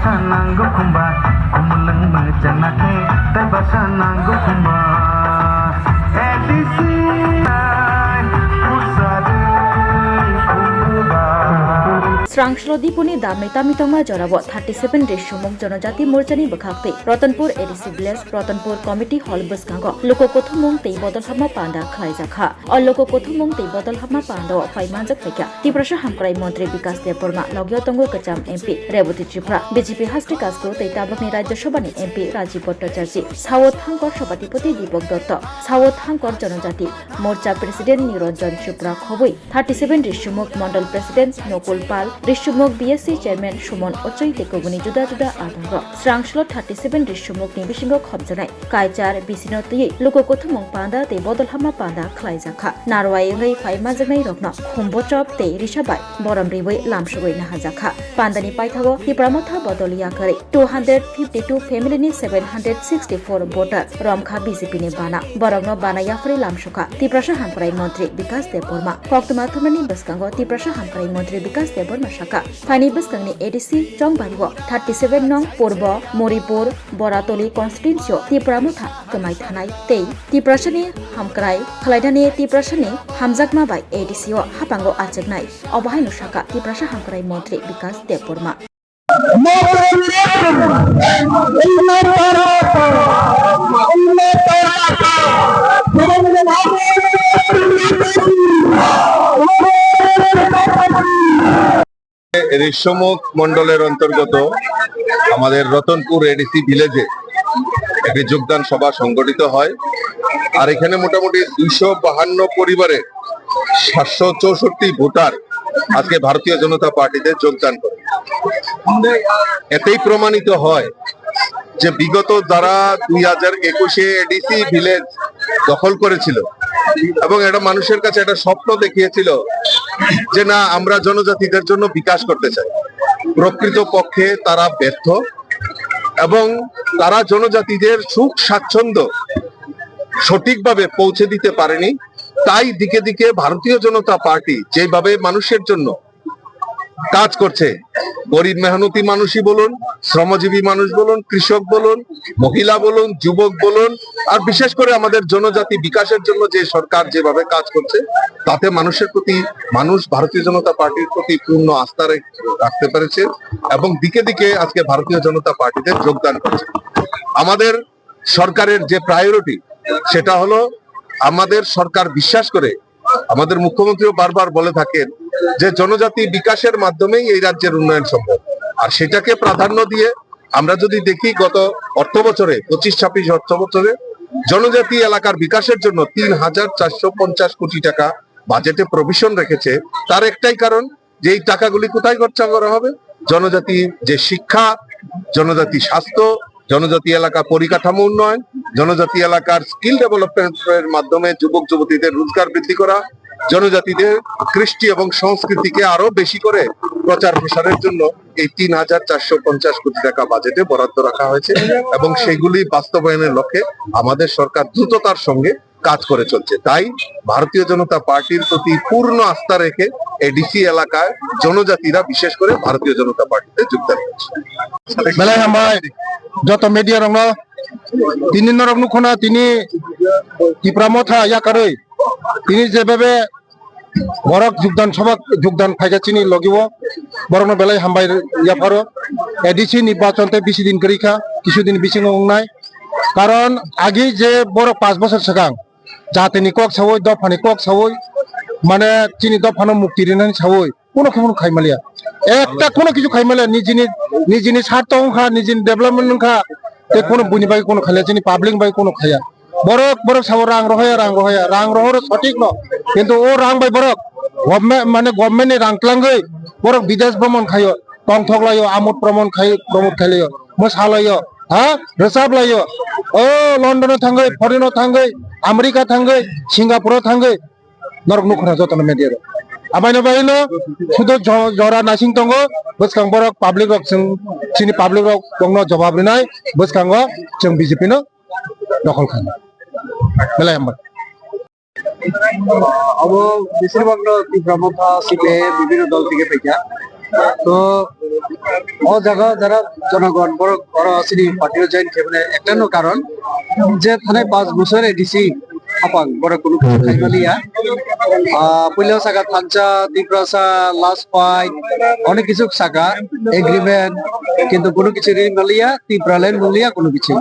basa nanggo kumba kumuleng mejanake tai basa nanggo kumba edisi pusade kumba Srangshlo Dipuni Dame Tamitama Jorabo 37 Rishumok Jonojati Morchani Bakhakte Ratanpur ADC Village Ratanpur Committee Hall Buskango Loko Kothumong Tei Bodol Hama Panda Khlaijaka or Loko Kothumong Tei Bodol Hama Panda Faimanjak Fekya Tiprasha Hamkrai Montri Vikas Deporma Logyo Tongo Kacham MP Rebuti Tripura BJP Hasti Kasko Tei Tabakni Rajya Shobhani MP Rajiv Bhattacharya South Hangkor Sabhapati Deepak Dotto South Hangkor Jonojati Morcha President Niranjan Chopra Khoboi 37 Rishumok Mondal President Nokul Pal Rishumok BSC Chairman Shumon Ochoi Tekobuni Juda Juda Adangro Srangshlo 37 Rishumok ni bisingo khobjanai Kaichar Bisino Tui Loko Kothumong Panda Te Bodol Hama Panda Khlaijaka Narwai ngai Faima Jangai Rokno Khumbochop Te Rishabai Boram Riboi Lamshogoi Nahajaka Pandani Paithago Hipramotha Bodolia Kare 252 family ni 764 voter Romkha BJP ni Bana Borogno Bana Yafri Lamshoka Tiprasha Hamkrai Montri Vikas Deporma Koktuma Thumani Baskango Tiprasha Hamkrai Montri Vikas Deporma Shaka Fani Baskangni ADC Jongbarigo 37 nong Purbo Moripur Boratoli Constituency Tipramotha Kamai Thanai Tei Tiprashani Hamkrai Khlaidani Tiprashani Hamjakma by ADC o Hapango Achagnai Obahainu Shaka Tiprasha Hamkrai Montri Vikas Deporma Rishyamukh মন্ডলের অন্তর্গত আমাদের Ratanpur ADC ভিলেজে একটি যোগদান সভা সংগঠিত হয় আর এখানে মোটামুটি 252 পরিবারের 764 ভোটার আজকে ভারতীয় জনতা পার্টিতে যোগদান করে এতেই প্রমাণিত হয় যে বিগত যারা 2021-এ এডিসি ভিলেজ দখল করেছিল এবং এটা মানুষের কাছে একটা স্বপ্ন দেখিয়েছিল যে না আমরা জনজাতিদের জন্য বিকাশ করতে চাই প্রকৃত পক্ষে তারা ব্যর্থ এবং তারা জনজাতিদের সুখ স্বাচ্ছন্দ্য সঠিকভাবে পৌঁছে দিতে পারেনি তাই দিকে দিকে ভারতীয় জনতা পার্টি যেভাবে মানুষের জন্য কাজ করছে গরিব মেহনতি মানুষই বলুন শ্রমজীবী মানুষ বলুন কৃষক বলুন মহিলা বলুন যুবক বলুন আর বিশেষ করে আমাদের জনজাতি বিকাশের জন্য যে সরকার যেভাবে কাজ করছে তাতে মানুষের প্রতি মানুষ ভারতীয় জনতা পার্টির প্রতি পূর্ণ আস্থা রাখতে পেরেছে এবং দিকে দিকে আজকে ভারতীয় জনতা পার্টিতে যোগদান করছে আমাদের সরকারের যে প্রায়োরিটি সেটা হলো আমাদের সরকার বিশ্বাস করে আমাদের মুখ্যমন্ত্রীও বারবার বলে থাকেন যে জনজাতি বিকাশের মাধ্যমেই এই রাজ্যের উন্নয়ন সম্ভব আর সেটাকে প্রাধান্য দিয়ে আমরা যদি দেখি গত অর্থ বছরে 25-26 অর্থ বছরে জনজাতি এলাকার বিকাশের জন্য 3,450 কোটি টাকা বাজেটে প্রভিশন রেখেছে তার একটাই কারণ যে এই টাকাগুলি কোথায় খরচ করা হবে জনজাতি যে শিক্ষা জনজাতি স্বাস্থ্য জনজাতি এলাকা পরিকাঠামো উন্নয়ন জনজাতি এলাকার স্কিল ডেভেলপমেন্টের মাধ্যমে যুবক যুবতীদের রোজগার বৃদ্ধি করা জনজাতিদের কৃষ্টি এবং সংস্কৃতিকে আরো বেশি করে প্রচার প্রসারের জন্য এই 3,450 কোটি টাকা বাজেটে বরাদ্দ রাখা হয়েছে এবং সেগুলি বাস্তবায়নের লক্ষ্যে আমাদের সরকার দ্রুততার সঙ্গে কাজ করে চলছে তাই ভারতীয় জনতা পার্টির প্রতি পূর্ণ আস্থা রেখে এডিসি এলাকায় জনজাতিরা বিশেষ করে ভারতীয় জনতা পার্টিতে যোগদান করছে যত মিডিয়া রং তিনি নরকনুখনা তিনি টিপ্রামথা ইয়াকারই তিনি যেভাবে বরক যোগদান সভা যোগদান ফাইগাচিনি লগিব বরং বেলায় হামবাই ইয়াফারো এডিসি নির্বাচনতে বেশি দিন করিখা কিছুদিন বেশি নাই কারণ আগে যে বড় 5 বছর সিগাং যাতে কক সাবই দফানি কক সাবই মানে চিনি দফানো মুক্তি রিনানি সাবই কোনো খাইমালিয়া একটা কোনো কিছু খাইমালিয়া নিজনি স্বার্থ অংখা নিজনি ডেভেলপমেন্ট অংখা তে কোনো বুনি বাই কোনো খাইয়া চিনি পাবলিক বাই কোনো খাইয়া বরক সাব রাং রহর সঠিক ন কিন্তু ও রাং বাই বরক গভর্নমেন্ট রাংক্লাঙ্গই বরক বিদেশ ভ্রমণ খাইও টং ঠক লাইও আমোদ প্রমোদ খাইলাইও মোসালাইও হ্যাঁ রেসাব লাইও ও লন্ডনে থাঙ্গই ফরেনও থাঙ্গই আমেরিকা থাঙ্গই সিঙ্গাপুরও থাঙ্গই নরক নুখনা যতন মিডিয়া আবাইনো বাইলো শুধু জরা নাসিং দङ বসকাং বরক পাবলিক রক চিনি পাবলিক রক দङ জবাব নাই বসকাং जों বিজেপি नो দখল খান বেলায় আমরা अब বেশিরভাগ তীব্রমথা সিটে বিভিন্ন দল থেকে পেকা তো ও জায়গা যারা জনগণ বড় বড় শ্রেণী পার্টিও জয়েন খেয়ে একটানো কারণ যে থানে 5 বছর এডিসি আপাং বড় কোনো কিছু খাইমালিয়া পইলেও সাকা থানচা তিপ্রাসা লাস্ট ফাইট অনেক কিছু সাকা এগ্রিমেন্ট কিন্তু কোনো কিছু রিমালিয়া তিপ্রালেন মুলিয়া কোনো কিছু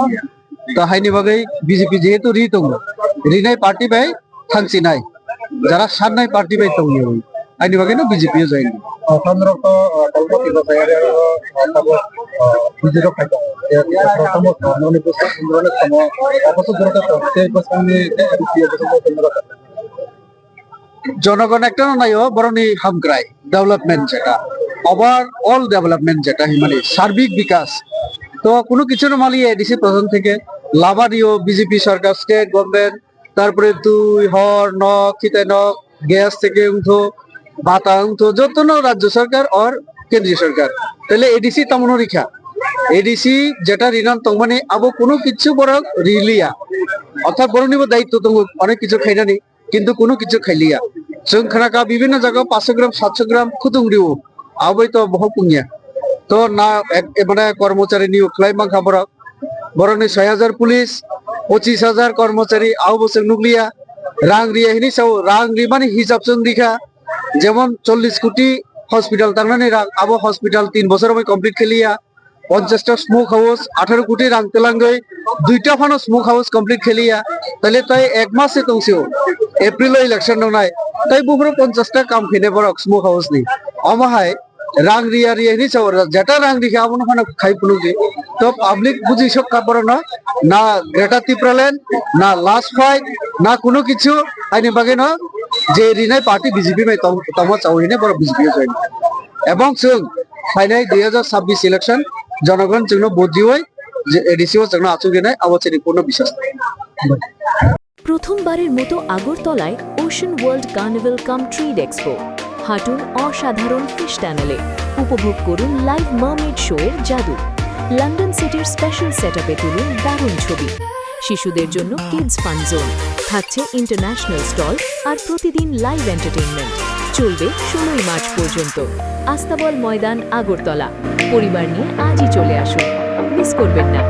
তো হাইনি বাগৈ বিজেপি যেহেতু রি তঙ্গ রিনাই পার্টি বাই থানসি নাই যারা সান্নাই পার্টি বাই তঙ্গ হাইনি বাগৈ না বিজেপিও জয়েন সাধারণত কলকাতি বাজারে বিজেপি খাইতা প্রথম ধরনের প্রশ্ন ধরনের সময় অবসর দরকার সেই প্রশ্নে জনগণ একটা নাইও বরনি হামক্রাই ডেভেলপমেন্ট যেটা ওভারঅল ডেভেলপমেন্ট যেটা মানে সার্বিক বিকাশ তো কোনো কিছু মালিয়ে এডিসি প্রধান থেকে লাভারিও বিজেপি সরকার স্টেট গভর্নমেন্ট তারপরে তুই হর ন খিতাই ন গ্যাস থেকে উঠো ভাতা উঠো যত ন রাজ্য সরকার আর কেন্দ্রীয় সরকার তাহলে এডিসি তেমন রেখা এডিসি যেটা ঋণ তো মানে আবো কোনো কিছু বড় রিলিয়া অর্থাৎ বড় নিব দায়িত্ব তো অনেক কিছু খাইনানি কিন্তু কোনো কিছু খাইলিয়া जों खोनाका বিভিন্ন জায়গায় 500 গ্রাম 700 গ্রাম খুতুং দিও আবই তো বহু পুনিয়া তো না মানে কর্মচারী নিয়োগ লাই মাংখা বরনি 6000 পুলিশ 25000 কর্মচারী আও বসে নুগলিয়া রাং রিয়া হিনি সাও রাং রি মানে হিসাব जों দিখা যেমন 40 কোটি হসপিটাল তাংনানি রাং আবো হসপিটাল 3 বছর আমি কমপ্লিট খেলিয়া 50টা স্মোক হাউস 18 কোটি রাং তেলাঙ্গই 2টা ফানো স্মোক হাউস কমপ্লিট খেলিয়া তাহলে তাই এক মাসে তংসিও এপ্রিল ইলেকশন নাই তাই বুহরো 50টা কাম খেনে বরক স্মোক হাউস নি আমাহাই রাং রিয়া রিয়া নি চাও যেটা রাং দিখা আমন ফানো খাই পুনুগে তো পাবলিক বুঝি সব কাপড় না গ্রেটার তিপ্রালেন না লাস্ট ফাইট না কোনো কিছু আইনি বাগে না যে রিনাই পার্টি বিজেপি মে তমা চাউহিনে বড় বিজেপি জয়েন এবং जों ফাইনাল 2026 ইলেকশন জনগণ जोंनो ভোট দিওই যে এডিসিও जोंनो আচুগেনাই আবচেনি পূর্ণ বিশ্বাস প্রথমবারের মতো আগরতলায় ওশান ওয়ার্ল্ড কার্নিভাল কাম ট্রিড এক্সপো হাঁটুন অসাধারণ ফিশ টানেলে উপভোগ করুন লাইভ মারমেড শো এর জাদু লন্ডন সিটির স্পেশাল সেটআপে তুলুন দারুণ ছবি শিশুদের জন্য কিডস ফান জোন থাকছে ইন্টারন্যাশনাল স্টল আর প্রতিদিন লাইভ এন্টারটেইনমেন্ট চলবে 16 মার্চ পর্যন্ত আস্তাবল ময়দান আগরতলা পরিবার নিয়ে আজই চলে আসুন মিস করবেন না